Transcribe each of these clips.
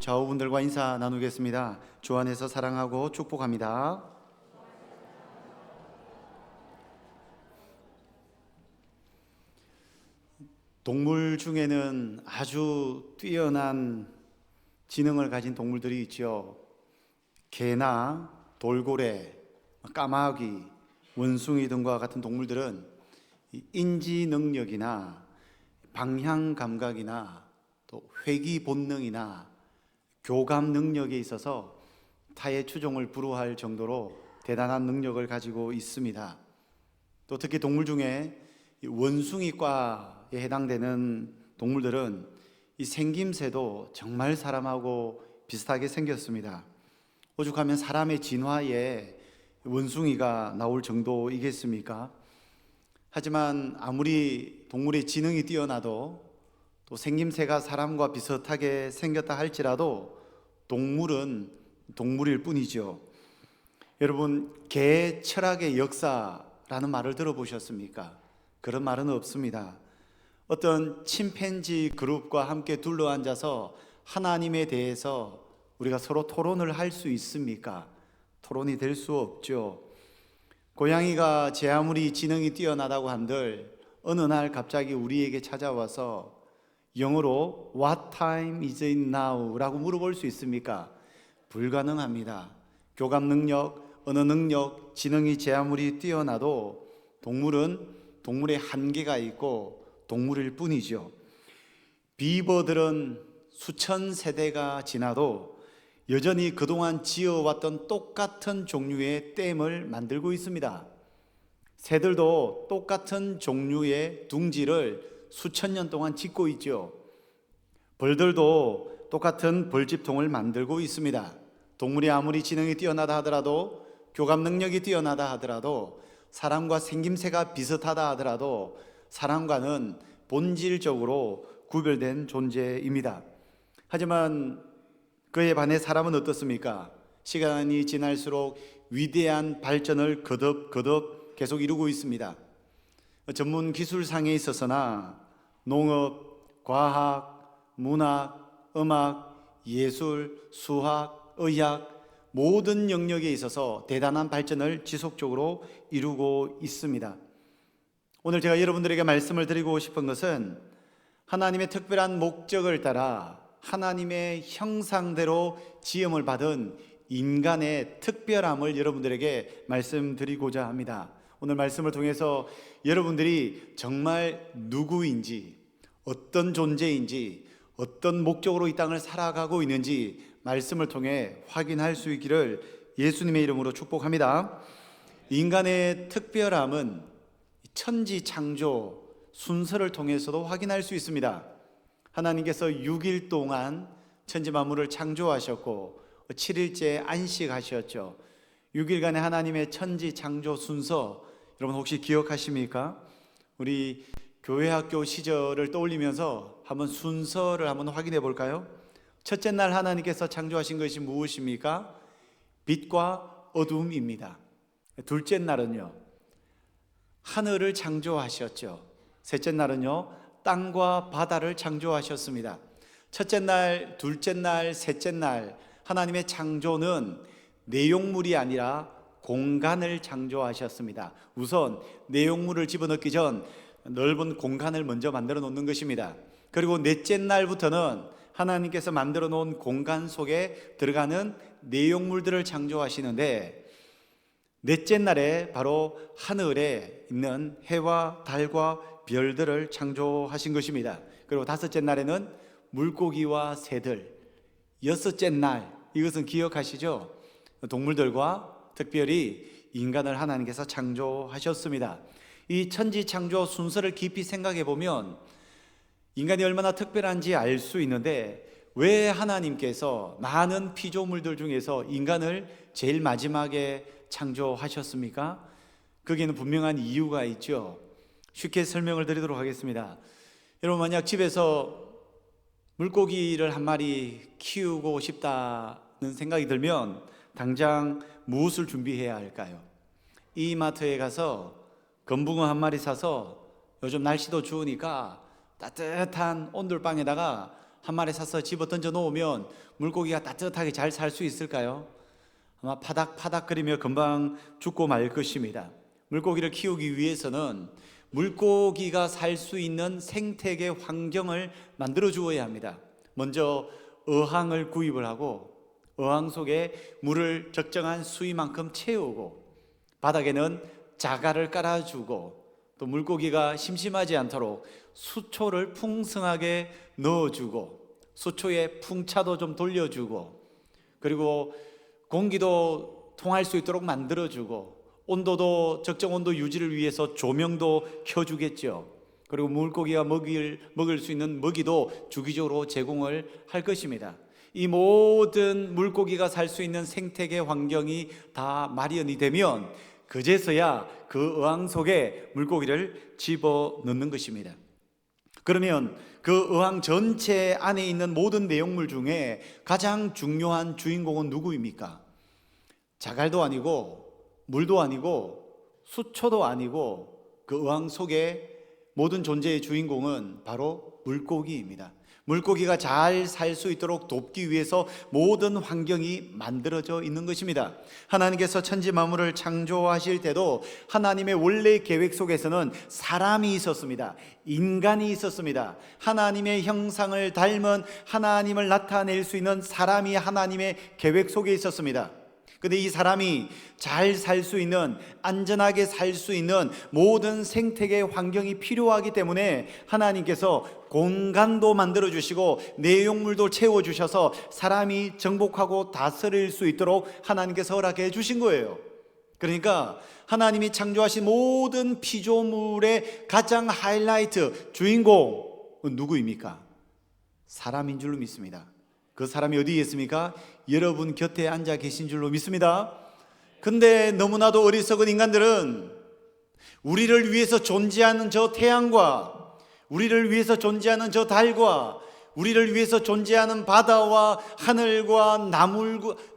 좌우분들과 인사 나누겠습니다. 주 안에서 사랑하고 축복합니다. 동물 중에는 아주 뛰어난 지능을 가진 동물들이 있죠. 개나 돌고래, 까마귀, 원숭이 등과 같은 동물들은 인지 능력이나 방향 감각이나 또 회귀 본능이나 교감 능력에 있어서 타의 추종을 불허할 정도로 대단한 능력을 가지고 있습니다. 또 특히 동물 중에 원숭이과에 해당되는 동물들은 이 생김새도 정말 사람하고 비슷하게 생겼습니다. 오죽하면 사람의 진화에 원숭이가 나올 정도이겠습니까? 하지만 아무리 동물의 지능이 뛰어나도 또 생김새가 사람과 비슷하게 생겼다 할지라도 동물은 동물일 뿐이죠. 여러분, 개 철학의 역사라는 말을 들어보셨습니까? 그런 말은 없습니다. 어떤 침팬지 그룹과 함께 둘러앉아서 하나님에 대해서 우리가 서로 토론을 할 수 있습니까? 토론이 될 수 없죠. 고양이가 제 아무리 지능이 뛰어나다고 한들 어느 날 갑자기 우리에게 찾아와서 영어로 What time is it now? 라고 물어볼 수 있습니까? 불가능합니다. 교감 능력, 언어 능력, 지능이 제 아무리 뛰어나도 동물은 동물의 한계가 있고 동물일 뿐이죠. 비버들은 수천 세대가 지나도 여전히 그동안 지어왔던 똑같은 종류의 댐을 만들고 있습니다. 새들도 똑같은 종류의 둥지를 수천 년 동안 짓고 있죠. 벌들도 똑같은 벌집통을 만들고 있습니다. 동물이 아무리 지능이 뛰어나다 하더라도, 교감 능력이 뛰어나다 하더라도, 사람과 생김새가 비슷하다 하더라도 사람과는 본질적으로 구별된 존재입니다. 하지만 그에 반해 사람은 어떻습니까? 시간이 지날수록 위대한 발전을 거듭 계속 이루고 있습니다. 전문 기술상에 있어서나 농업, 과학, 문학, 음악, 예술, 수학, 의학 모든 영역에 있어서 대단한 발전을 지속적으로 이루고 있습니다. 오늘 제가 여러분들에게 말씀을 드리고 싶은 것은 하나님의 특별한 목적을 따라 하나님의 형상대로 지음을 받은 인간의 특별함을 여러분들에게 말씀드리고자 합니다. 오늘 말씀을 통해서 여러분들이 정말 누구인지, 어떤 존재인지, 어떤 목적으로 이 땅을 살아가고 있는지 말씀을 통해 확인할 수 있기를 예수님의 이름으로 축복합니다. 인간의 특별함은 천지 창조 순서를 통해서도 확인할 수 있습니다. 하나님께서 6일 동안 천지 만물을 창조하셨고 7일째 안식하셨죠. 6일간의 하나님의 천지 창조 순서 여러분 혹시 기억하십니까? 우리 교회 학교 시절을 떠올리면서 한번 순서를 한번 확인해 볼까요? 첫째 날 하나님께서 창조하신 것이 무엇입니까? 빛과 어둠입니다. 둘째 날은요, 하늘을 창조하셨죠. 셋째 날은요, 땅과 바다를 창조하셨습니다. 첫째 날, 둘째 날, 셋째 날 하나님의 창조는 내용물이 아니라 공간을 창조하셨습니다. 우선 내용물을 집어넣기 전 넓은 공간을 먼저 만들어 놓는 것입니다. 그리고 넷째 날부터는 하나님께서 만들어 놓은 공간 속에 들어가는 내용물들을 창조하시는데, 넷째 날에 바로 하늘에 있는 해와 달과 별들을 창조하신 것입니다. 그리고 다섯째 날에는 물고기와 새들, 여섯째 날, 이것은 기억하시죠? 동물들과 특별히 인간을 하나님께서 창조하셨습니다. 이 천지 창조 순서를 깊이 생각해 보면 인간이 얼마나 특별한지 알 수 있는데, 왜 하나님께서 많은 피조물들 중에서 인간을 제일 마지막에 창조하셨습니까? 거기에는 분명한 이유가 있죠. 쉽게 설명을 드리도록 하겠습니다. 여러분, 만약 집에서 물고기를 한 마리 키우고 싶다는 생각이 들면 당장 무엇을 준비해야 할까요? 이마트에 가서 건붕어 한 마리 사서 요즘 날씨도 추우니까 따뜻한 온돌방에다가 한 마리 사서 집어 던져 놓으면 물고기가 따뜻하게 잘 살 수 있을까요? 아마 파닥파닥거리며 금방 죽고 말 것입니다. 물고기를 키우기 위해서는 물고기가 살 수 있는 생태계 환경을 만들어 주어야 합니다. 먼저 어항을 구입을 하고 어항 속에 물을 적정한 수위만큼 채우고 바닥에는 자갈을 깔아주고 또 물고기가 심심하지 않도록 수초를 풍성하게 넣어주고 수초에 풍차도 좀 돌려주고 그리고 공기도 통할 수 있도록 만들어주고 온도도 적정 온도 유지를 위해서 조명도 켜주겠죠. 그리고 물고기가 먹을 수 있는 먹이도 주기적으로 제공을 할 것입니다. 이 모든 물고기가 살 수 있는 생태계 환경이 다 마련이 되면 그제서야 그 어항 속에 물고기를 집어넣는 것입니다. 그러면 그 어항 전체 안에 있는 모든 내용물 중에 가장 중요한 주인공은 누구입니까? 자갈도 아니고 물도 아니고 수초도 아니고 그 어항 속에 모든 존재의 주인공은 바로 물고기입니다. 물고기가 잘 살 수 있도록 돕기 위해서 모든 환경이 만들어져 있는 것입니다. 하나님께서 천지 만물을 창조하실 때도 하나님의 원래 계획 속에서는 사람이 있었습니다. 인간이 있었습니다. 하나님의 형상을 닮은 하나님을 나타낼 수 있는 사람이 하나님의 계획 속에 있었습니다. 근데 이 사람이 잘 살 수 있는, 안전하게 살 수 있는 모든 생태계 환경이 필요하기 때문에 하나님께서 공간도 만들어 주시고 내용물도 채워 주셔서 사람이 정복하고 다스릴 수 있도록 하나님께서 허락해 주신 거예요. 그러니까 하나님이 창조하신 모든 피조물의 가장 하이라이트, 주인공은 누구입니까? 사람인 줄로 믿습니다. 그 사람이 어디에 있습니까? 여러분 곁에 앉아 계신 줄로 믿습니다. 근데 너무나도 어리석은 인간들은 우리를 위해서 존재하는 저 태양과 우리를 위해서 존재하는 저 달과 우리를 위해서 존재하는 바다와 하늘과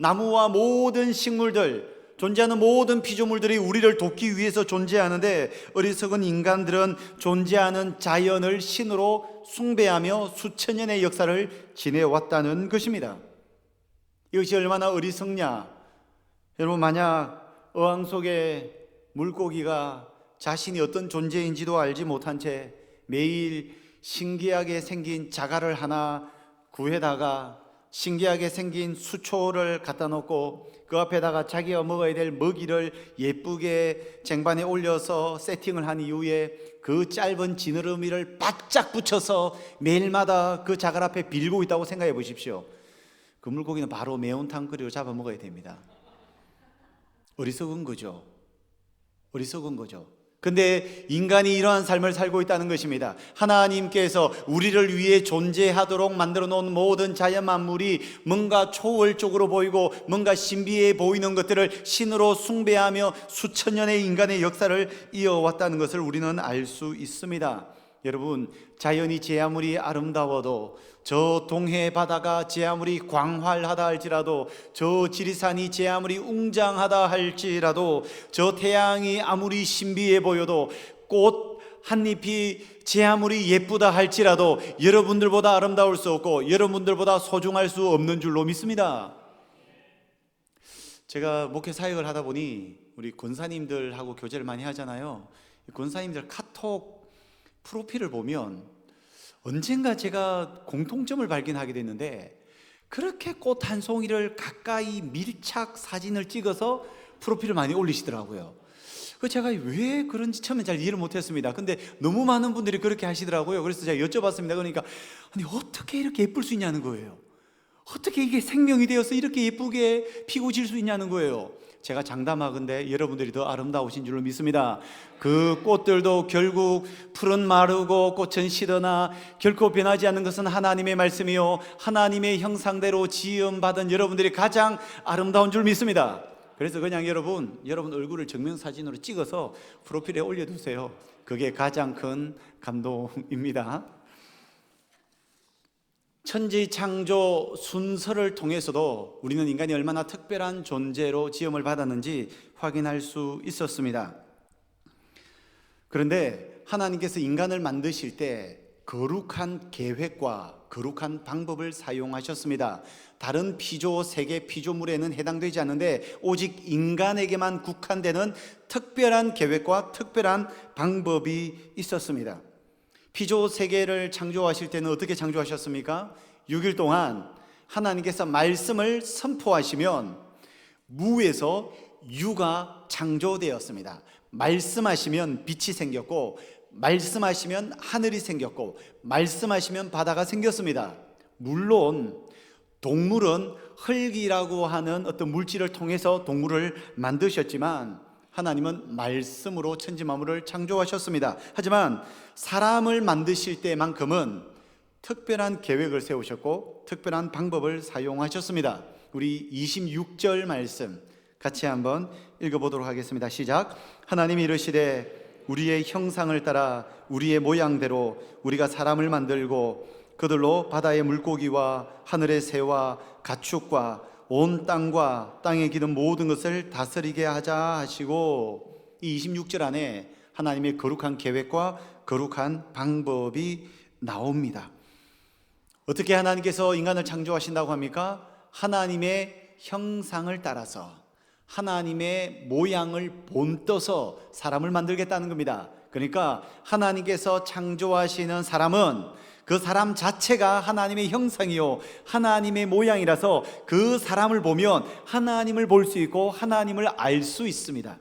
나무와 모든 식물들, 존재하는 모든 피조물들이 우리를 돕기 위해서 존재하는데 어리석은 인간들은 존재하는 자연을 신으로 숭배하며 수천 년의 역사를 지내왔다는 것입니다. 이것이 얼마나 어리석냐. 여러분, 만약 어항 속에 물고기가 자신이 어떤 존재인지도 알지 못한 채 매일 신기하게 생긴 자갈을 하나 구해다가 신기하게 생긴 수초를 갖다 놓고 그 앞에다가 자기가 먹어야 될 먹이를 예쁘게 쟁반에 올려서 세팅을 한 이후에 그 짧은 지느러미를 바짝 붙여서 매일마다 그 자갈 앞에 빌고 있다고 생각해 보십시오. 그 물고기는 바로 매운탕 끓여 잡아 먹어야 됩니다. 어리석은 거죠. 어리석은 거죠. 근데 인간이 이러한 삶을 살고 있다는 것입니다. 하나님께서 우리를 위해 존재하도록 만들어 놓은 모든 자연 만물이 뭔가 초월적으로 보이고 뭔가 신비해 보이는 것들을 신으로 숭배하며 수천 년의 인간의 역사를 이어왔다는 것을 우리는 알 수 있습니다. 여러분, 자연이 제 아무리 아름다워도, 저 동해 바다가 제 아무리 광활하다 할지라도, 저 지리산이 제 아무리 웅장하다 할지라도, 저 태양이 아무리 신비해 보여도, 꽃 한 잎이 제 아무리 예쁘다 할지라도 여러분들보다 아름다울 수 없고 여러분들보다 소중할 수 없는 줄로 믿습니다. 제가 목회 사역을 하다 보니 우리 권사님들하고 교제를 많이 하잖아요. 권사님들 카톡 프로필을 보면 언젠가 제가 공통점을 발견하게 됐는데, 그렇게 꽃 한 송이를 가까이 밀착 사진을 찍어서 프로필을 많이 올리시더라고요. 제가 왜 그런지 처음에 잘 이해를 못했습니다. 근데 너무 많은 분들이 그렇게 하시더라고요. 그래서 제가 여쭤봤습니다. 그러니까 아니, 어떻게 이렇게 예쁠 수 있냐는 거예요. 어떻게 이게 생명이 되어서 이렇게 예쁘게 피고 질 수 있냐는 거예요. 제가 장담하건대 여러분들이 더 아름다우신 줄로 믿습니다. 그 꽃들도 결국 풀은 마르고 꽃은 시드나 결코 변하지 않는 것은 하나님의 말씀이요 하나님의 형상대로 지음받은 여러분들이 가장 아름다운 줄 믿습니다. 그래서 그냥 여러분 얼굴을 증명사진으로 찍어서 프로필에 올려두세요. 그게 가장 큰 감동입니다. 천지 창조 순서를 통해서도 우리는 인간이 얼마나 특별한 존재로 지음을 받았는지 확인할 수 있었습니다. 그런데 하나님께서 인간을 만드실 때 거룩한 계획과 거룩한 방법을 사용하셨습니다. 다른 피조, 세계 피조물에는 해당되지 않는데 오직 인간에게만 국한되는 특별한 계획과 특별한 방법이 있었습니다. 피조 세계를 창조하실 때는 어떻게 창조하셨습니까? 6일 동안 하나님께서 말씀을 선포하시면 무에서 유가 창조되었습니다. 말씀하시면 빛이 생겼고, 말씀하시면 하늘이 생겼고, 말씀하시면 바다가 생겼습니다. 물론 동물은 흙이라고 하는 어떤 물질을 통해서 동물을 만드셨지만 하나님은 말씀으로 천지 만물을 창조하셨습니다. 하지만 사람을 만드실 때만큼은 특별한 계획을 세우셨고 특별한 방법을 사용하셨습니다. 우리 26절 말씀 같이 한번 읽어보도록 하겠습니다. 시작. 하나님이 이르시되 우리의 형상을 따라 우리의 모양대로 우리가 사람을 만들고 그들로 바다의 물고기와 하늘의 새와 가축과 온 땅과 땅에 기는 모든 것을 다스리게 하자 하시고, 이 26절 안에 하나님의 거룩한 계획과 거룩한 방법이 나옵니다. 어떻게 하나님께서 인간을 창조하신다고 합니까? 하나님의 형상을 따라서 하나님의 모양을 본떠서 사람을 만들겠다는 겁니다. 그러니까 하나님께서 창조하시는 사람은 그 사람 자체가 하나님의 형상이요 하나님의 모양이라서 그 사람을 보면 하나님을 볼 수 있고 하나님을 알 수 있습니다.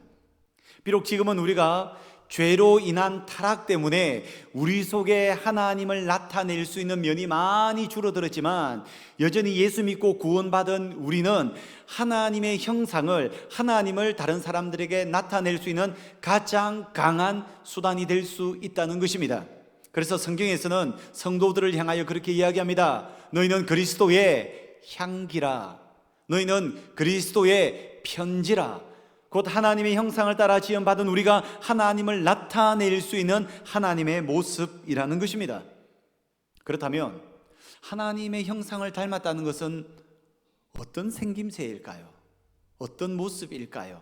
비록 지금은 우리가 죄로 인한 타락 때문에 우리 속에 하나님을 나타낼 수 있는 면이 많이 줄어들었지만 여전히 예수 믿고 구원받은 우리는 하나님의 형상을, 하나님을 다른 사람들에게 나타낼 수 있는 가장 강한 수단이 될 수 있다는 것입니다. 그래서 성경에서는 성도들을 향하여 그렇게 이야기합니다. 너희는 그리스도의 향기라, 너희는 그리스도의 편지라. 곧 하나님의 형상을 따라 지음받은 우리가 하나님을 나타낼 수 있는 하나님의 모습이라는 것입니다. 그렇다면 하나님의 형상을 닮았다는 것은 어떤 생김새일까요? 어떤 모습일까요?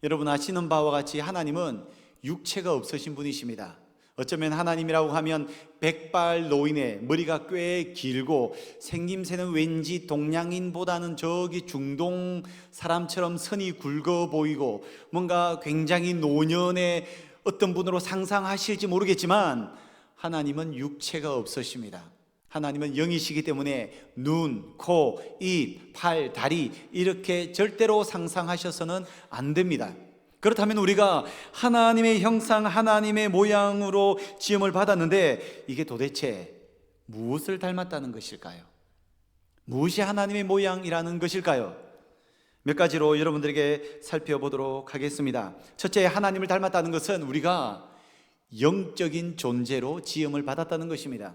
여러분 아시는 바와 같이 하나님은 육체가 없으신 분이십니다. 어쩌면 하나님이라고 하면 백발 노인의 머리가 꽤 길고 생김새는 왠지 동양인보다는 저기 중동 사람처럼 선이 굵어 보이고 뭔가 굉장히 노년의 어떤 분으로 상상하실지 모르겠지만 하나님은 육체가 없으십니다. 하나님은 영이시기 때문에 눈, 코, 입, 팔, 다리 이렇게 절대로 상상하셔서는 안 됩니다. 그렇다면 우리가 하나님의 형상, 하나님의 모양으로 지음을 받았는데 이게 도대체 무엇을 닮았다는 것일까요? 무엇이 하나님의 모양이라는 것일까요? 몇 가지로 여러분들에게 살펴보도록 하겠습니다. 첫째, 하나님을 닮았다는 것은 우리가 영적인 존재로 지음을 받았다는 것입니다.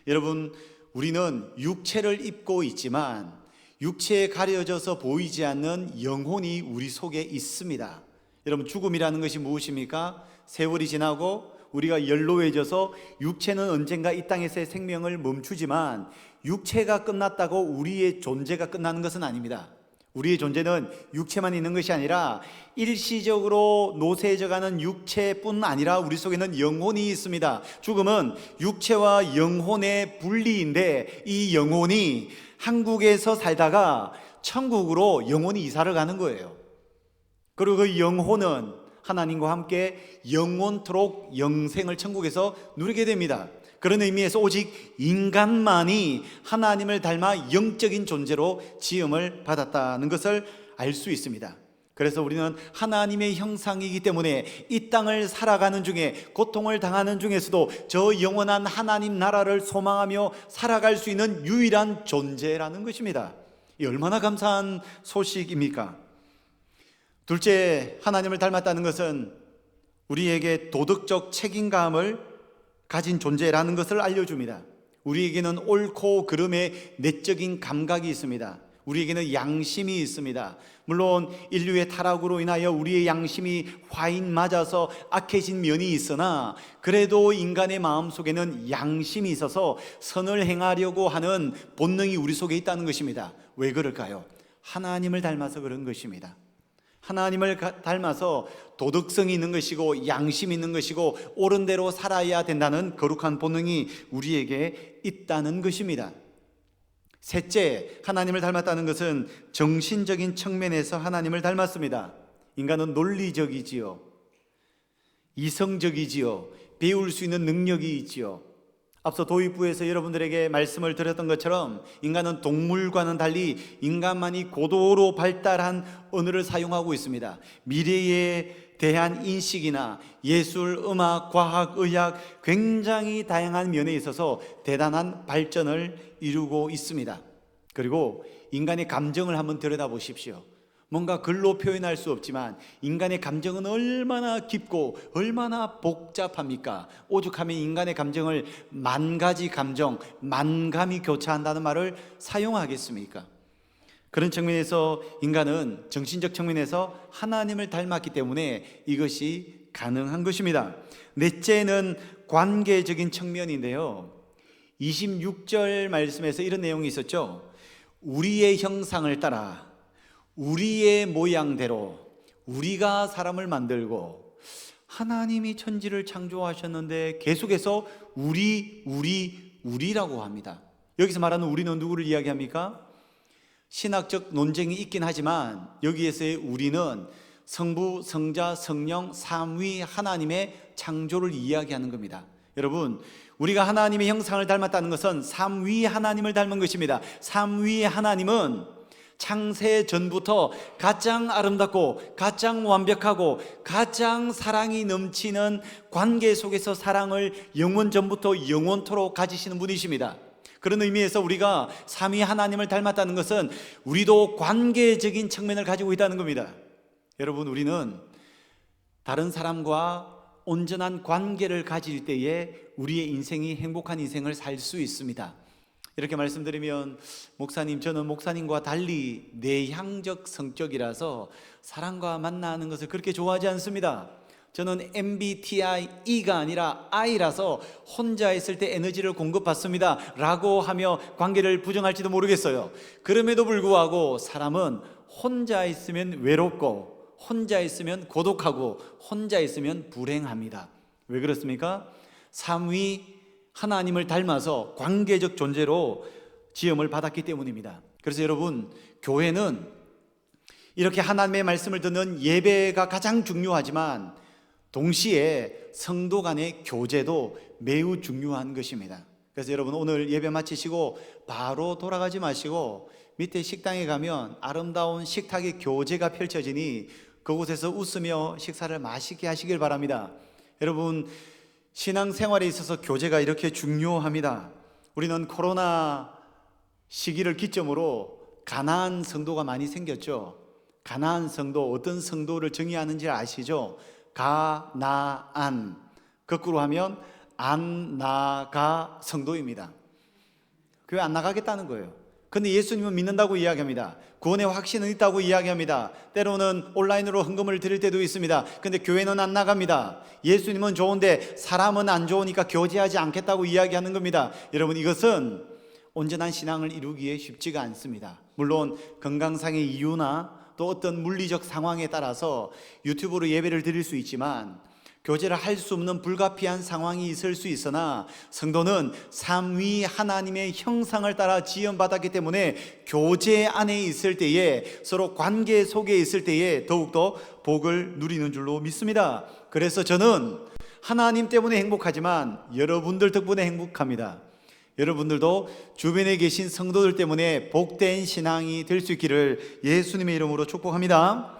여러분, 우리는 육체를 입고 있지만 육체에 가려져서 보이지 않는 영혼이 우리 속에 있습니다. 여러분, 죽음이라는 것이 무엇입니까? 세월이 지나고 우리가 연로해져서 육체는 언젠가 이 땅에서의 생명을 멈추지만 육체가 끝났다고 우리의 존재가 끝나는 것은 아닙니다. 우리의 존재는 육체만 있는 것이 아니라 일시적으로 노쇠해져가는 육체뿐 아니라 우리 속에는 영혼이 있습니다. 죽음은 육체와 영혼의 분리인데 이 영혼이 한국에서 살다가 천국으로 영혼이 이사를 가는 거예요. 그리고 그 영혼은 하나님과 함께 영원토록 영생을 천국에서 누리게 됩니다. 그런 의미에서 오직 인간만이 하나님을 닮아 영적인 존재로 지음을 받았다는 것을 알 수 있습니다. 그래서 우리는 하나님의 형상이기 때문에 이 땅을 살아가는 중에 고통을 당하는 중에서도 저 영원한 하나님 나라를 소망하며 살아갈 수 있는 유일한 존재라는 것입니다. 이 얼마나 감사한 소식입니까? 둘째, 하나님을 닮았다는 것은 우리에게 도덕적 책임감을 가진 존재라는 것을 알려줍니다. 우리에게는 옳고 그름의 내적인 감각이 있습니다. 우리에게는 양심이 있습니다. 물론 인류의 타락으로 인하여 우리의 양심이 화인 맞아서 악해진 면이 있으나 그래도 인간의 마음속에는 양심이 있어서 선을 행하려고 하는 본능이 우리 속에 있다는 것입니다. 왜 그럴까요? 하나님을 닮아서 그런 것입니다. 하나님을 닮아서 도덕성이 있는 것이고 양심이 있는 것이고 옳은 대로 살아야 된다는 거룩한 본능이 우리에게 있다는 것입니다. 셋째, 하나님을 닮았다는 것은 정신적인 측면에서 하나님을 닮았습니다. 인간은 논리적이지요, 이성적이지요, 배울 수 있는 능력이 있지요. 앞서 도입부에서 여러분들에게 말씀을 드렸던 것처럼 인간은 동물과는 달리 인간만이 고도로 발달한 언어를 사용하고 있습니다. 미래에 대한 인식이나 예술, 음악, 과학, 의학 굉장히 다양한 면에 있어서 대단한 발전을 이루고 있습니다. 그리고 인간의 감정을 한번 들여다보십시오. 뭔가 글로 표현할 수 없지만 인간의 감정은 얼마나 깊고 얼마나 복잡합니까? 오죽하면 인간의 감정을 만 가지 감정, 만감이 교차한다는 말을 사용하겠습니까? 그런 측면에서 인간은 정신적 측면에서 하나님을 닮았기 때문에 이것이 가능한 것입니다. 넷째는 관계적인 측면인데요, 26절 말씀에서 이런 내용이 있었죠. 우리의 형상을 따라 우리의 모양대로 우리가 사람을 만들고, 하나님이 천지를 창조하셨는데 계속해서 우리라고 합니다. 여기서 말하는 우리는 누구를 이야기합니까? 신학적 논쟁이 있긴 하지만 여기에서의 우리는 성부, 성자, 성령, 삼위 하나님의 창조를 이야기하는 겁니다. 여러분, 우리가 하나님의 형상을 닮았다는 것은 삼위 하나님을 닮은 것입니다. 삼위 하나님은 창세 전부터 가장 아름답고 가장 완벽하고 가장 사랑이 넘치는 관계 속에서 사랑을 영원 전부터 영원토록 가지시는 분이십니다. 그런 의미에서 우리가 삼위 하나님을 닮았다는 것은 우리도 관계적인 측면을 가지고 있다는 겁니다. 여러분, 우리는 다른 사람과 온전한 관계를 가질 때에 우리의 인생이 행복한 인생을 살 수 있습니다. 이렇게 말씀드리면, 목사님, 저는 목사님과 달리 내향적 성격이라서 사람과 만나는 것을 그렇게 좋아하지 않습니다. 저는 MBTI가 아니라 I라서 혼자 있을 때 에너지를 공급받습니다 라고 하며 관계를 부정할지도 모르겠어요. 그럼에도 불구하고 사람은 혼자 있으면 외롭고 혼자 있으면 고독하고 혼자 있으면 불행합니다. 왜 그렇습니까? 삼위 하나님을 닮아서 관계적 존재로 지음을 받았기 때문입니다. 그래서 여러분, 교회는 이렇게 하나님의 말씀을 듣는 예배가 가장 중요하지만 동시에 성도 간의 교제도 매우 중요한 것입니다. 그래서 여러분, 오늘 예배 마치시고 바로 돌아가지 마시고 밑에 식당에 가면 아름다운 식탁의 교제가 펼쳐지니 그곳에서 웃으며 식사를 맛있게 하시길 바랍니다. 여러분, 신앙생활에 있어서 교제가 이렇게 중요합니다. 우리는 코로나 시기를 기점으로 가나안 성도가 많이 생겼죠. 가나안 성도, 어떤 성도를 정의하는지 아시죠? 가나안, 거꾸로 하면 안 나가 성도입니다. 교회 안 나가겠다는 거예요. 근데 예수님은 믿는다고 이야기합니다. 구원의 확신은 있다고 이야기합니다. 때로는 온라인으로 헌금을 드릴 때도 있습니다. 근데 교회는 안 나갑니다. 예수님은 좋은데 사람은 안 좋으니까 교제하지 않겠다고 이야기하는 겁니다. 여러분, 이것은 온전한 신앙을 이루기에 쉽지가 않습니다. 물론 건강상의 이유나 또 어떤 물리적 상황에 따라서 유튜브로 예배를 드릴 수 있지만 교제를 할 수 없는 불가피한 상황이 있을 수 있으나 성도는 삼위 하나님의 형상을 따라 지음받았기 때문에 교제 안에 있을 때에, 서로 관계 속에 있을 때에 더욱더 복을 누리는 줄로 믿습니다. 그래서 저는 하나님 때문에 행복하지만 여러분들 덕분에 행복합니다. 여러분들도 주변에 계신 성도들 때문에 복된 신앙이 될 수 있기를 예수님의 이름으로 축복합니다.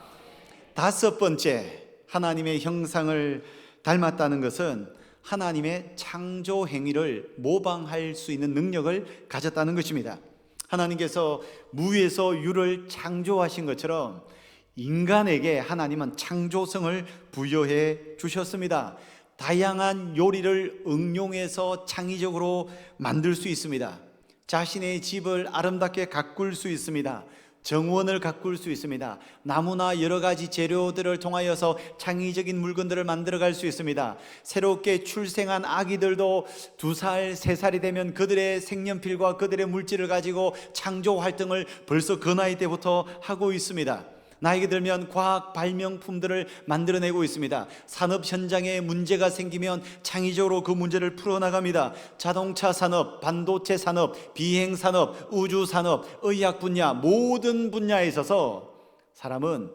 다섯 번째, 하나님의 형상을 닮았다는 것은 하나님의 창조 행위를 모방할 수 있는 능력을 가졌다는 것입니다. 하나님께서 무에서 유를 창조하신 것처럼 인간에게 하나님은 창조성을 부여해 주셨습니다. 다양한 요리를 응용해서 창의적으로 만들 수 있습니다. 자신의 집을 아름답게 가꿀 수 있습니다. 정원을 가꿀 수 있습니다. 나무나 여러 가지 재료들을 통하여서 창의적인 물건들을 만들어갈 수 있습니다. 새롭게 출생한 아기들도 2살, 3살이 되면 그들의 색연필과 그들의 물질을 가지고 창조 활동을 벌써 그 나이 때부터 하고 있습니다. 나이가 들면 과학 발명품들을 만들어내고 있습니다. 산업 현장에 문제가 생기면 창의적으로 그 문제를 풀어나갑니다. 자동차 산업, 반도체 산업, 비행 산업, 우주 산업, 의학 분야, 모든 분야에 있어서 사람은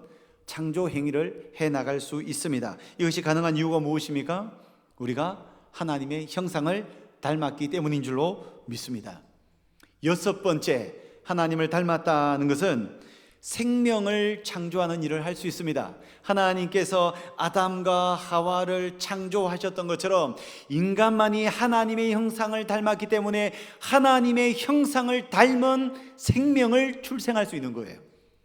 창조 행위를 해나갈 수 있습니다. 이것이 가능한 이유가 무엇입니까? 우리가 하나님의 형상을 닮았기 때문인 줄로 믿습니다. 여섯 번째, 하나님을 닮았다는 것은 생명을 창조하는 일을 할 수 있습니다. 하나님께서 아담과 하와를 창조하셨던 것처럼 인간만이 하나님의 형상을 닮았기 때문에 하나님의 형상을 닮은 생명을 출생할 수 있는 거예요.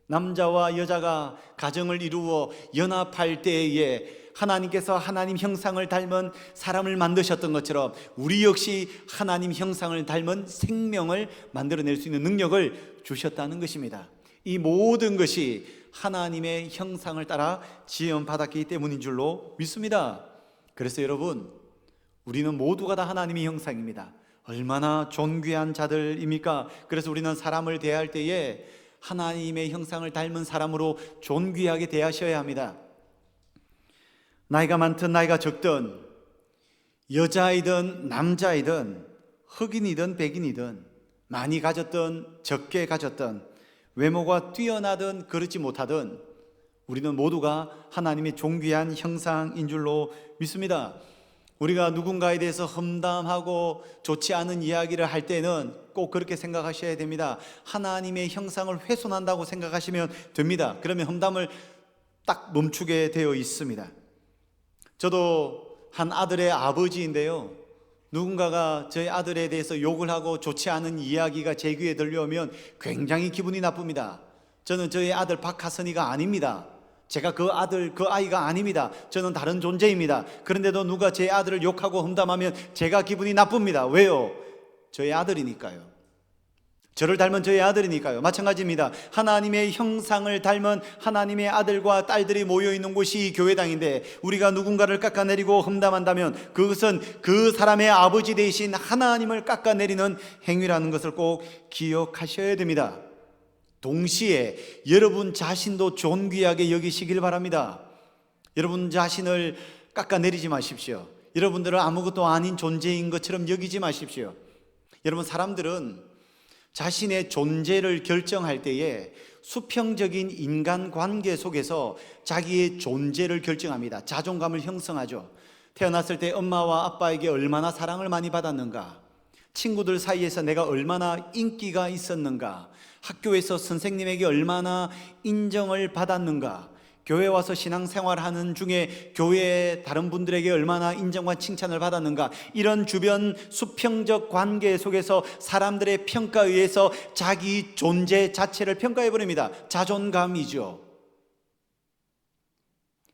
남자와 여자가 가정을 이루어 연합할 때에 하나님께서 하나님 형상을 닮은 사람을 만드셨던 것처럼 우리 역시 하나님 형상을 닮은 생명을 만들어낼 수 있는 능력을 주셨다는 것입니다. 이 모든 것이 하나님의 형상을 따라 지음받았기 때문인 줄로 믿습니다. 그래서 여러분, 우리는 모두가 다 하나님의 형상입니다. 얼마나 존귀한 자들입니까? 그래서 우리는 사람을 대할 때에 하나님의 형상을 닮은 사람으로 존귀하게 대하셔야 합니다. 나이가 많든 나이가 적든, 여자이든 남자이든, 흑인이든 백인이든, 많이 가졌든 적게 가졌든, 외모가 뛰어나든 그렇지 못하든 우리는 모두가 하나님의 존귀한 형상인 줄로 믿습니다. 우리가 누군가에 대해서 험담하고 좋지 않은 이야기를 할 때는 꼭 그렇게 생각하셔야 됩니다. 하나님의 형상을 훼손한다고 생각하시면 됩니다. 그러면 험담을 딱 멈추게 되어 있습니다. 저도 한 아들의 아버지인데요, 누군가가 저희 아들에 대해서 욕을 하고 좋지 않은 이야기가 제 귀에 들려오면 굉장히 기분이 나쁩니다. 저는 저희 아들 박하선이가 아닙니다. 제가 그 아이가 아닙니다. 저는 다른 존재입니다. 그런데도 누가 제 아들을 욕하고 험담하면 제가 기분이 나쁩니다. 왜요? 저희 아들이니까요. 저를 닮은 저희 아들이니까요. 마찬가지입니다. 하나님의 형상을 닮은 하나님의 아들과 딸들이 모여있는 곳이 교회당인데 우리가 누군가를 깎아내리고 험담한다면 그것은 그 사람의 아버지 되신 하나님을 깎아내리는 행위라는 것을 꼭 기억하셔야 됩니다. 동시에 여러분 자신도 존귀하게 여기시길 바랍니다. 여러분 자신을 깎아내리지 마십시오. 여러분들은 아무것도 아닌 존재인 것처럼 여기지 마십시오. 여러분, 사람들은 자신의 존재를 결정할 때에 수평적인 인간관계 속에서 자기의 존재를 결정합니다. 자존감을 형성하죠. 태어났을 때 엄마와 아빠에게 얼마나 사랑을 많이 받았는가, 친구들 사이에서 내가 얼마나 인기가 있었는가, 학교에서 선생님에게 얼마나 인정을 받았는가, 교회 와서 신앙생활하는 중에 교회의 다른 분들에게 얼마나 인정과 칭찬을 받았는가, 이런 주변 수평적 관계 속에서 사람들의 평가에 의해서 자기 존재 자체를 평가해버립니다. 자존감이죠.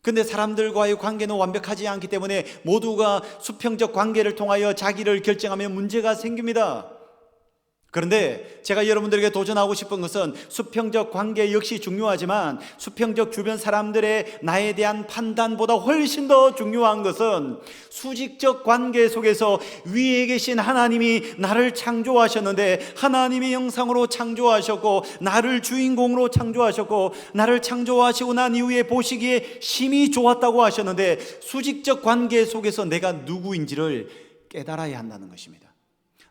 근데 사람들과의 관계는 완벽하지 않기 때문에 모두가 수평적 관계를 통하여 자기를 결정하면 문제가 생깁니다. 그런데 제가 여러분들에게 도전하고 싶은 것은 수평적 관계 역시 중요하지만 수평적 주변 사람들의 나에 대한 판단보다 훨씬 더 중요한 것은 수직적 관계 속에서 위에 계신 하나님이 나를 창조하셨는데 하나님의 형상으로 창조하셨고 나를 주인공으로 창조하셨고 나를 창조하시고 난 이후에 보시기에 심히 좋았다고 하셨는데 수직적 관계 속에서 내가 누구인지를 깨달아야 한다는 것입니다.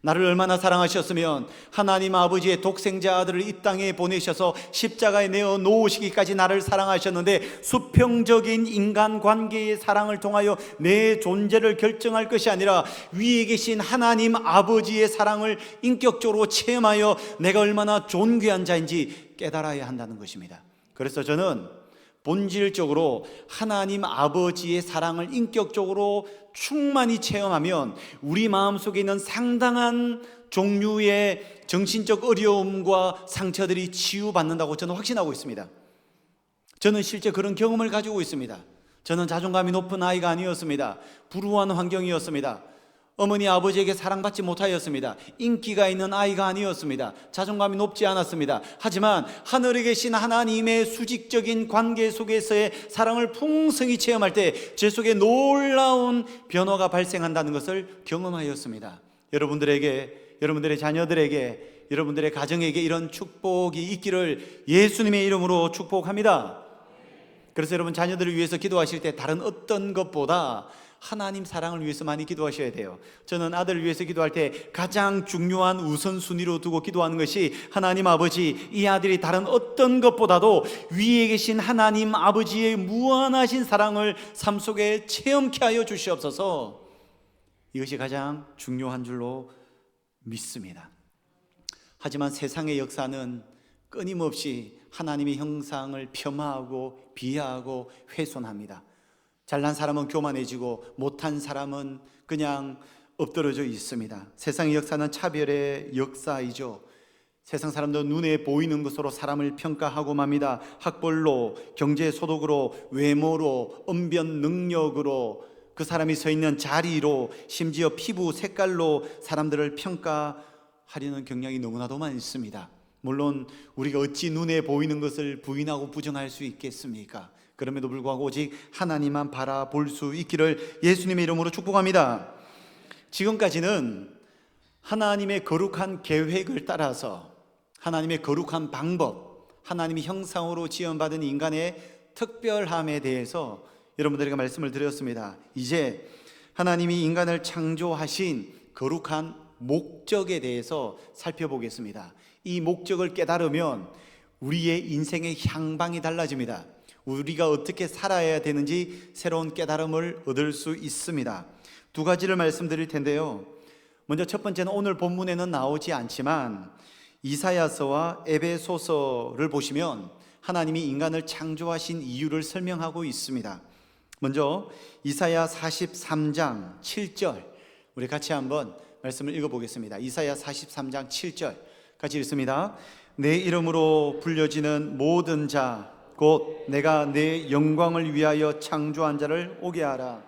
나를 얼마나 사랑하셨으면 하나님 아버지의 독생자 아들을 이 땅에 보내셔서 십자가에 내어 놓으시기까지 나를 사랑하셨는데 수평적인 인간관계의 사랑을 통하여 내 존재를 결정할 것이 아니라 위에 계신 하나님 아버지의 사랑을 인격적으로 체험하여 내가 얼마나 존귀한 자인지 깨달아야 한다는 것입니다. 그래서 저는 본질적으로 하나님 아버지의 사랑을 인격적으로 충만히 체험하면 우리 마음속에 있는 상당한 종류의 정신적 어려움과 상처들이 치유받는다고 저는 확신하고 있습니다. 저는 실제 그런 경험을 가지고 있습니다. 저는 자존감이 높은 아이가 아니었습니다. 불우한 환경이었습니다. 어머니 아버지에게 사랑받지 못하였습니다. 인기가 있는 아이가 아니었습니다. 자존감이 높지 않았습니다. 하지만 하늘에 계신 하나님의 수직적인 관계 속에서의 사랑을 풍성히 체험할 때 제 속에 놀라운 변화가 발생한다는 것을 경험하였습니다. 여러분들에게, 여러분들의 자녀들에게, 여러분들의 가정에게 이런 축복이 있기를 예수님의 이름으로 축복합니다. 그래서 여러분 자녀들을 위해서 기도하실 때 다른 어떤 것보다 하나님 사랑을 위해서 많이 기도하셔야 돼요. 저는 아들을 위해서 기도할 때 가장 중요한 우선순위로 두고 기도하는 것이, 하나님 아버지, 이 아들이 다른 어떤 것보다도 위에 계신 하나님 아버지의 무한하신 사랑을 삶 속에 체험케 하여 주시옵소서. 이것이 가장 중요한 줄로 믿습니다. 하지만 세상의 역사는 끊임없이 하나님의 형상을 폄하하고 비하하고 훼손합니다. 잘난 사람은 교만해지고 못한 사람은 그냥 엎드러져 있습니다. 세상의 역사는 차별의 역사이죠. 세상 사람들은 눈에 보이는 것으로 사람을 평가하고 맙니다. 학벌로, 경제 소득으로, 외모로, 언변 능력으로, 그 사람이 서 있는 자리로, 심지어 피부 색깔로 사람들을 평가하려는 경향이 너무나도 많습니다. 물론 우리가 어찌 눈에 보이는 것을 부인하고 부정할 수 있겠습니까? 그럼에도 불구하고 오직 하나님만 바라볼 수 있기를 예수님의 이름으로 축복합니다. 지금까지는 하나님의 거룩한 계획을 따라서, 하나님의 거룩한 방법, 하나님의 형상으로 지음받은 인간의 특별함에 대해서 여러분들에게 말씀을 드렸습니다. 이제 하나님이 인간을 창조하신 거룩한 목적에 대해서 살펴보겠습니다. 이 목적을 깨달으면 우리의 인생의 향방이 달라집니다. 우리가 어떻게 살아야 되는지 새로운 깨달음을 얻을 수 있습니다. 두 가지를 말씀드릴 텐데요. 먼저 첫 번째는 오늘 본문에는 나오지 않지만 이사야서와 에베소서를 보시면 하나님이 인간을 창조하신 이유를 설명하고 있습니다. 먼저 이사야 43장 7절, 우리 같이 한번 말씀을 읽어보겠습니다. 이사야 43장 7절 같이 읽습니다. 내 이름으로 불려지는 모든 자, 곧 내가 내 영광을 위하여 창조한 자를 오게 하라.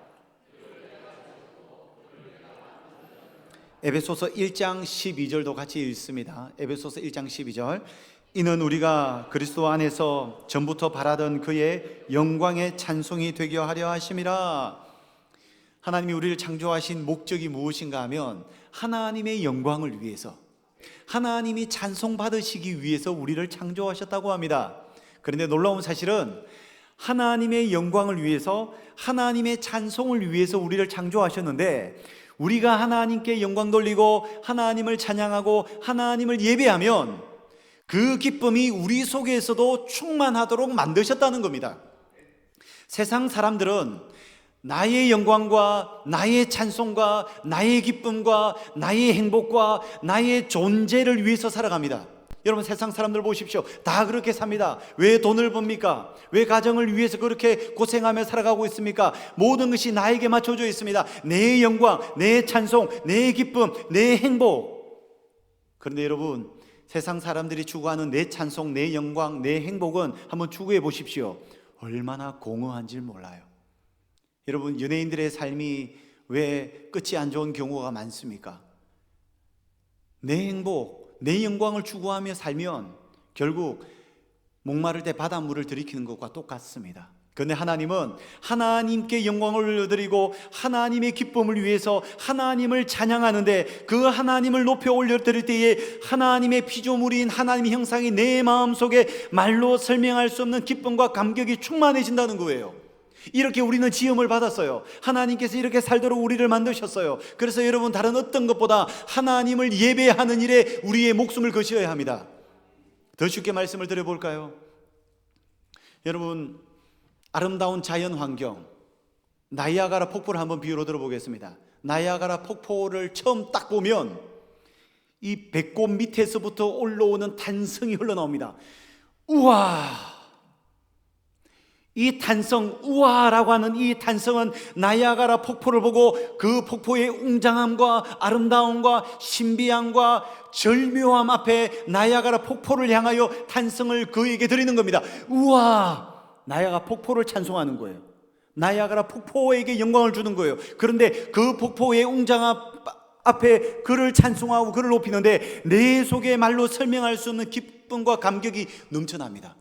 에베소서 1장 12절도 같이 읽습니다. 에베소서 1장 12절. 이는 우리가 그리스도 안에서 전부터 바라던 그의 영광의 찬송이 되게 하려 하심이라. 하나님이 우리를 창조하신 목적이 무엇인가 하면 하나님의 영광을 위해서, 하나님이 찬송받으시기 위해서 우리를 창조하셨다고 합니다. 그런데 놀라운 사실은 하나님의 영광을 위해서, 하나님의 찬송을 위해서 우리를 창조하셨는데, 우리가 하나님께 영광 돌리고 하나님을 찬양하고 하나님을 예배하면 그 기쁨이 우리 속에서도 충만하도록 만드셨다는 겁니다. 세상 사람들은 나의 영광과 나의 찬송과 나의 기쁨과 나의 행복과 나의 존재를 위해서 살아갑니다. 여러분, 세상 사람들 보십시오. 다 그렇게 삽니다. 왜 돈을 법니까? 왜 가정을 위해서 그렇게 고생하며 살아가고 있습니까? 모든 것이 나에게 맞춰져 있습니다. 내 영광, 내 찬송, 내 기쁨, 내 행복. 그런데 여러분, 세상 사람들이 추구하는 내 찬송, 내 영광, 내 행복은 한번 추구해 보십시오. 얼마나 공허한지 몰라요. 여러분, 연예인들의 삶이 왜 끝이 안 좋은 경우가 많습니까? 내 행복, 내 영광을 추구하며 살면 결국 목마를 때 바닷물을 들이키는 것과 똑같습니다. 그런데 하나님은 하나님께 영광을 드리고 하나님의 기쁨을 위해서 하나님을 찬양하는데, 그 하나님을 높여 올려드릴 때에 하나님의 피조물인 하나님의 형상이 내 마음속에 말로 설명할 수 없는 기쁨과 감격이 충만해진다는 거예요. 이렇게 우리는 지음을 받았어요. 하나님께서 이렇게 살도록 우리를 만드셨어요. 그래서 여러분, 다른 어떤 것보다 하나님을 예배하는 일에 우리의 목숨을 거셔야 합니다. 더 쉽게 말씀을 드려볼까요? 여러분, 아름다운 자연 환경, 나이아가라 폭포를 한번 비유로 들어보겠습니다. 나이아가라 폭포를 처음 딱 보면 이 배꼽 밑에서부터 올라오는 탄성이 흘러나옵니다. 우와! 이 탄성, 우와라고 하는 이 탄성은 나이아가라 폭포를 보고 그 폭포의 웅장함과 아름다움과 신비함과 절묘함 앞에 나이아가라 폭포를 향하여 탄성을 그에게 드리는 겁니다. 우와! 나이아가라 폭포를 찬송하는 거예요. 나이아가라 폭포에게 영광을 주는 거예요. 그런데 그 폭포의 웅장함 앞에 그를 찬송하고 그를 높이는데 내 속에 말로 설명할 수 없는 기쁨과 감격이 넘쳐납니다.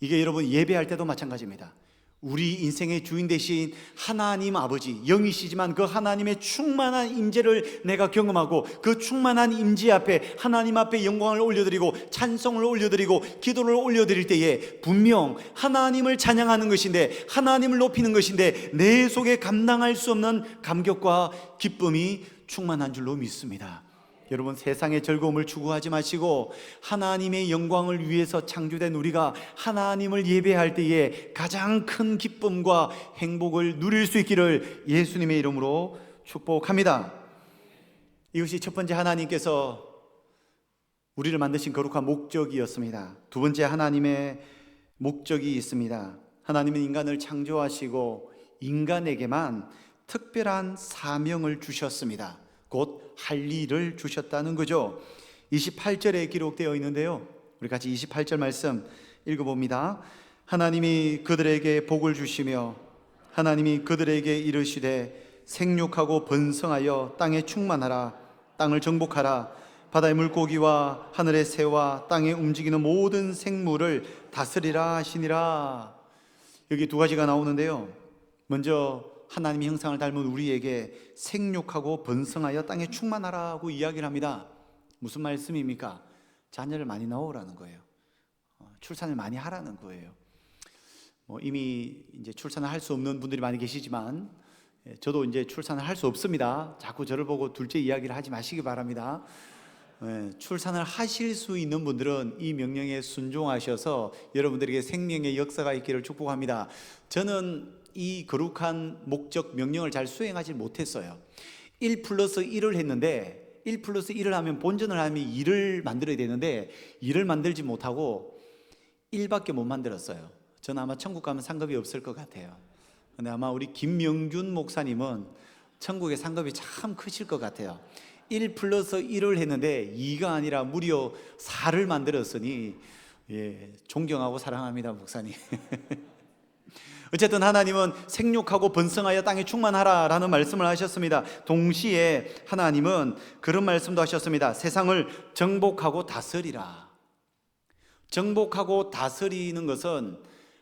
이게 여러분, 예배할 때도 마찬가지입니다. 우리 인생의 주인 되신 하나님 아버지, 영이시지만 그 하나님의 충만한 임재를 내가 경험하고 그 충만한 임재 앞에 하나님 앞에 영광을 올려드리고 찬송을 올려드리고 기도를 올려드릴 때에 분명 하나님을 찬양하는 것인데, 하나님을 높이는 것인데 내 속에 감당할 수 없는 감격과 기쁨이 충만한 줄로 믿습니다. 여러분, 세상의 즐거움을 추구하지 마시고 하나님의 영광을 위해서 창조된 우리가 하나님을 예배할 때에 가장 큰 기쁨과 행복을 누릴 수 있기를 예수님의 이름으로 축복합니다. 이것이 첫 번째, 하나님께서 우리를 만드신 거룩한 목적이었습니다. 두 번째, 하나님의 목적이 있습니다. 하나님은 인간을 창조하시고 인간에게만 특별한 사명을 주셨습니다. 곧 할 일을 주셨다는 거죠. 28절에 기록되어 있는데요, 우리 같이 28절 말씀 읽어봅니다. 하나님이 그들에게 복을 주시며 하나님이 그들에게 이르시되 생육하고 번성하여 땅에 충만하라. 땅을 정복하라. 바다의 물고기와 하늘의 새와 땅에 움직이는 모든 생물을 다스리라 하시니라. 여기 두 가지가 나오는데요, 먼저 하나님의 형상을 닮은 우리에게 생육하고 번성하여 땅에 충만하라고 이야기를 합니다. 무슨 말씀입니까? 자녀를 많이 낳으라는 거예요. 출산을 많이 하라는 거예요. 이미 이제 출산을 할 수 없는 분들이 많이 계시지만 저도 이제 출산을 할 수 없습니다. 자꾸 저를 보고 둘째 이야기를 하지 마시기 바랍니다. 출산을 하실 수 있는 분들은 이 명령에 순종하셔서 여러분들에게 생명의 역사가 있기를 축복합니다. 저는 이 거룩한 목적 명령을 잘 수행하지 못했어요. 1 플러스 1을 했는데 1 플러스 1을 하면 본전을 하면 2를 만들어야 되는데 2를 만들지 못하고 1밖에 못 만들었어요. 저는 아마 천국 가면 상급이 없을 것 같아요. 근데 아마 우리 김명준 목사님은 천국의 상급이 참 크실 것 같아요. 1 플러스 1을 했는데 2가 아니라 무려 4를 만들었으니 존경하고 사랑합니다, 목사님. 어쨌든 하나님은 생육하고 번성하여 땅에 충만하라 라는 말씀을 하셨습니다. 동시에 하나님은 그런 말씀도 하셨습니다. 세상을 정복하고 다스리라. 정복하고 다스리는 것은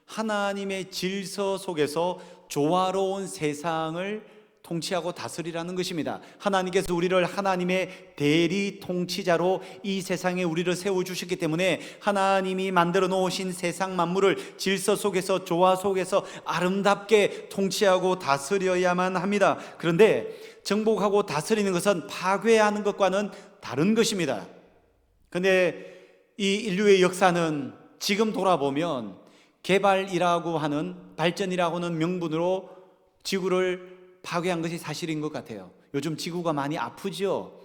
하나님의 질서 속에서 조화로운 세상을 통치하고 다스리라는 것입니다. 하나님께서 우리를 하나님의 대리 통치자로 이 세상에 우리를 세워주셨기 때문에 하나님이 만들어 놓으신 세상 만물을 질서 속에서, 조화 속에서 아름답게 통치하고 다스려야만 합니다. 그런데 정복하고 다스리는 것은 파괴하는 것과는 다른 것입니다. 그런데 이 인류의 역사는 지금 돌아보면 개발이라고 하는, 발전이라고 하는 명분으로 지구를 파괴한 것이 사실인 것 같아요. 요즘 지구가 많이 아프죠?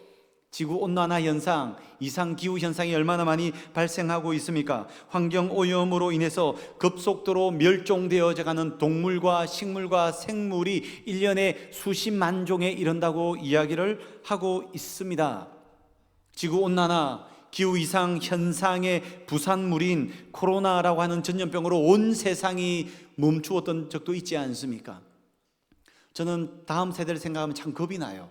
지구온난화 현상, 이상기후 현상이 얼마나 많이 발생하고 있습니까? 환경오염으로 인해서 급속도로 멸종되어져 가는 동물과 식물과 생물이 1년에 수십만 종에 이른다고 이야기를 하고 있습니다. 지구온난화, 기후이상 현상의 부산물인 코로나라고 하는 전염병으로 온 세상이 멈추었던 적도 있지 않습니까? 저는 다음 세대를 생각하면 참 겁이 나요.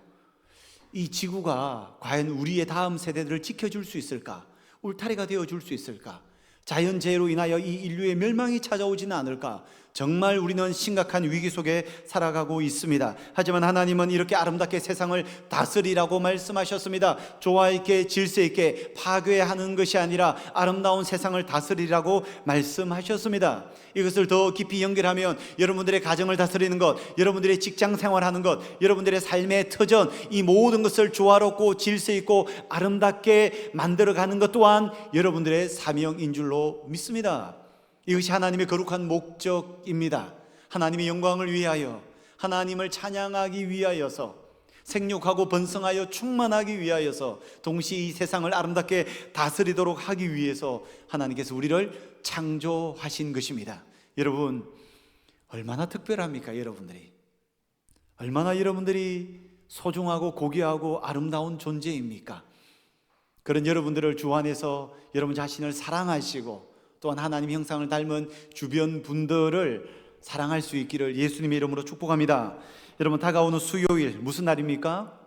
이 지구가 과연 우리의 다음 세대들을 지켜줄 수 있을까? 울타리가 되어줄 수 있을까? 자연재해로 인하여 이 인류의 멸망이 찾아오지는 않을까? 정말 우리는 심각한 위기 속에 살아가고 있습니다. 하지만 하나님은 이렇게 아름답게 세상을 다스리라고 말씀하셨습니다. 조화 있게 질서 있게 파괴하는 것이 아니라 아름다운 세상을 다스리라고 말씀하셨습니다. 이것을 더 깊이 연결하면 여러분들의 가정을 다스리는 것, 여러분들의 직장 생활하는 것, 여러분들의 삶의 터전, 이 모든 것을 조화롭고 질서 있고 아름답게 만들어가는 것 또한 여러분들의 사명인 줄로 믿습니다. 이것이 하나님의 거룩한 목적입니다. 하나님의 영광을 위하여, 하나님을 찬양하기 위하여서, 생육하고 번성하여 충만하기 위하여서, 동시에 이 세상을 아름답게 다스리도록 하기 위해서 하나님께서 우리를 창조하신 것입니다. 여러분, 얼마나 특별합니까? 얼마나 여러분들이 소중하고 고귀하고 아름다운 존재입니까? 그런 여러분들을 주 안에서 여러분 자신을 사랑하시고 또한 하나님 형상을 닮은 주변 분들을 사랑할 수 있기를 예수님의 이름으로 축복합니다. 여러분, 다가오는 수요일 무슨 날입니까?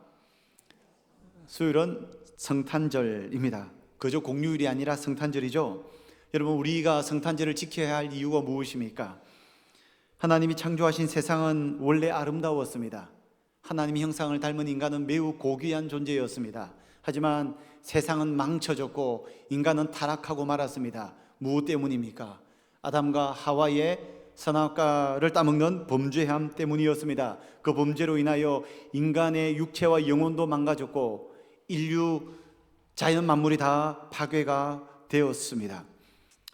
수요일은 성탄절입니다. 그저 공휴일이 아니라 성탄절이죠. 여러분, 우리가 성탄절을 지켜야 할 이유가 무엇입니까? 하나님이 창조하신 세상은 원래 아름다웠습니다. 하나님의 형상을 닮은 인간은 매우 고귀한 존재였습니다. 하지만 세상은 망쳐졌고 인간은 타락하고 말았습니다. 무엇 때문입니까? 아담과 하와의 선악과를 따먹는 범죄함 때문이었습니다. 그 범죄로 인하여 인간의 육체와 영혼도 망가졌고 인류, 자연 만물이 다 파괴가 되었습니다.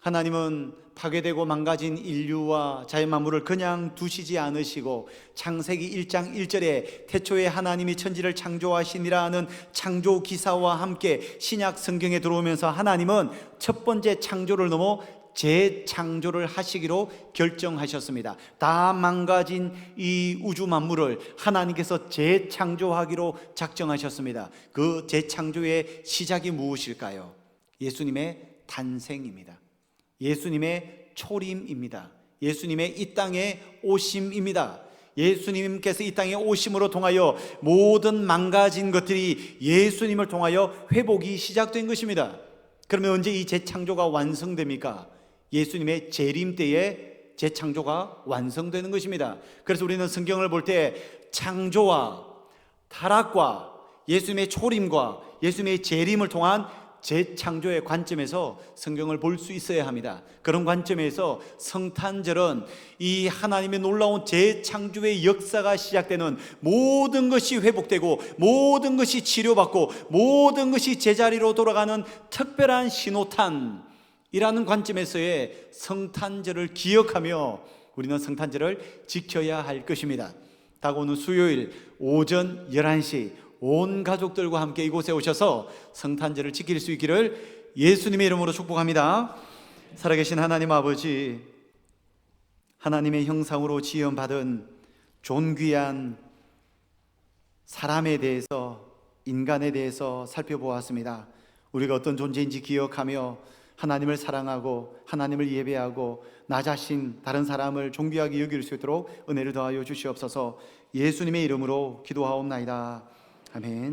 하나님은 파괴되고 망가진 인류와 자연 만물을 그냥 두시지 않으시고 창세기 1장 1절에 태초에 하나님이 천지를 창조하시니라 하는 창조 기사와 함께 신약 성경에 들어오면서 하나님은 첫 번째 창조를 넘어 재창조를 하시기로 결정하셨습니다. 다 망가진 이 우주 만물을 하나님께서 재창조하기로 작정하셨습니다. 그 재창조의 시작이 무엇일까요? 예수님의 탄생입니다. 예수님의 초림입니다. 예수님의 이 땅에 오심입니다. 예수님께서 이 땅에 오심으로 통하여 모든 망가진 것들이 예수님을 통하여 회복이 시작된 것입니다. 그러면 언제 이 재창조가 완성됩니까? 예수님의 재림 때에 재창조가 완성되는 것입니다. 그래서 우리는 성경을 볼 때 창조와 타락과 예수님의 초림과 예수님의 재림을 통한 재창조의 관점에서 성경을 볼 수 있어야 합니다. 그런 관점에서 성탄절은 이 하나님의 놀라운 재창조의 역사가 시작되는, 모든 것이 회복되고 모든 것이 치료받고 모든 것이 제자리로 돌아가는 특별한 신호탄이라는 관점에서의 성탄절을 기억하며 우리는 성탄절을 지켜야 할 것입니다. 다가오는 수요일 오전 11시 온 가족들과 함께 이곳에 오셔서 성탄절을 지킬 수 있기를 예수님의 이름으로 축복합니다. 살아계신 하나님 아버지, 하나님의 형상으로 지음받은 존귀한 사람에 대해서, 인간에 대해서 살펴보았습니다. 우리가 어떤 존재인지 기억하며 하나님을 사랑하고 하나님을 예배하고 나 자신, 다른 사람을 존귀하게 여길 수 있도록 은혜를 더하여 주시옵소서. 예수님의 이름으로 기도하옵나이다. 아멘.